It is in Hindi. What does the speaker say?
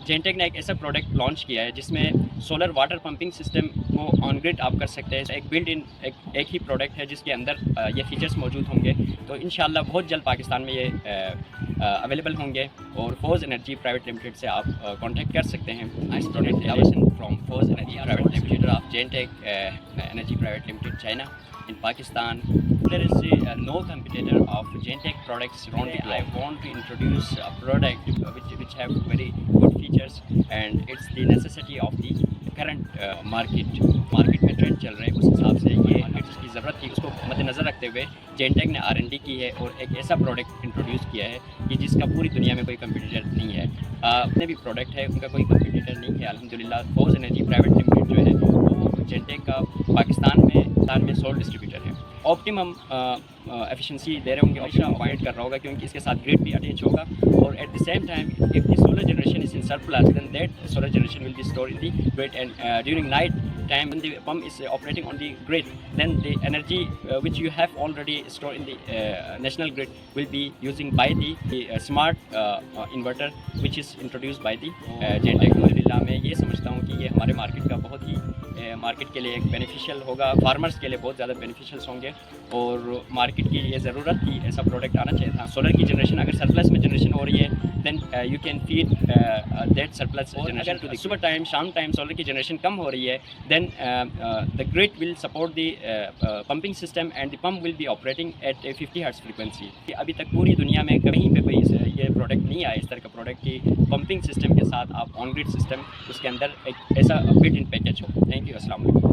जेनटेक ने एक ऐसा प्रोडक्ट लॉन्च किया है जिसमें सोलर वाटर पंपिंग सिस्टम को ऑन ग्रिड आप कर सकते हैं। एक बिल्ट इन एक ही प्रोडक्ट है जिसके अंदर ये फीचर्स मौजूद होंगे। तो इंशाल्लाह बहुत जल्द पाकिस्तान में ये अवेलेबल होंगे और फोर्स एनर्जी प्राइवेट लिमिटेड से आप कांटेक्ट कर सकते हैं। इस product from Force Energy Private Limited of Gentech Energy Private Limited China in Pakistan. There is no competitor of Gentech products around the globe. I want to introduce a product which have very good features and it's the necessity of the current market में ट्रेंड चल रहे हैं, उस हिसाब से ये इसकी ज़रूरत थी। उसको मद्देनज़र रखते हुए जेनटेक ने R&D की है और एक ऐसा प्रोडक्ट इंट्रोड्यूस किया है कि जिसका पूरी दुनिया में कोई कंपटीटर नहीं है। अपने भी प्रोडक्ट है उनका कोई कंपटीटर नहीं है अल्हम्दुलिल्लाह। फोर्स एनर्जी प्राइवेट लिमिटेड जो है वो जेनटेक का पाकिस्तान में सोल डिस्ट्रीब्यूटर है। ऑप्टिमम एफिशिएंसी दे रहे होंगे, ऑप्टिमम पॉइंट कर रहा होगा क्योंकि इसके साथ ग्रिड भी अटैच होगा और at the same time if the solar generation is in surplus then that solar generation will be stored in the grid and during night time when the pump is operating on the grid, then the energy which you have already stored in the national grid will be using by the smart inverter which is introduced by the Gentech। अल्हम्दुलिल्लाह मैं ये समझता हूँ कि ये हमारे मार्केट का बहुत ही मार्केट के लिए एक बेनिफिशियल होगा, फार्मर्स के लिए बहुत ज़्यादा बेनिफिशियल होंगे और मार्केट की ये ज़रूरत थी, ऐसा प्रोडक्ट आना चाहिए था। सोलर की जनरेशन अगर सरप्लस में जनरेशन हो रही है then you can feed that surplus generation to the सुबह टाइम शाम टाइम सोलर की जनरेशन कम हो रही है then the grid will support the pumping system and the pump will be operating at a 50 Hz frequency। अभी तक पूरी दुनिया में कहीं पे कोई ये प्रोडक्ट नहीं आया इस तरह का प्रोडक्ट की पंपिंग सिस्टम के साथ आप ऑन ग्रिड सिस्टम उसके अंदर एक ऐसा बिल्ट इन पैकेज हो। थैंक यू, अस्सलाम वालेकुम।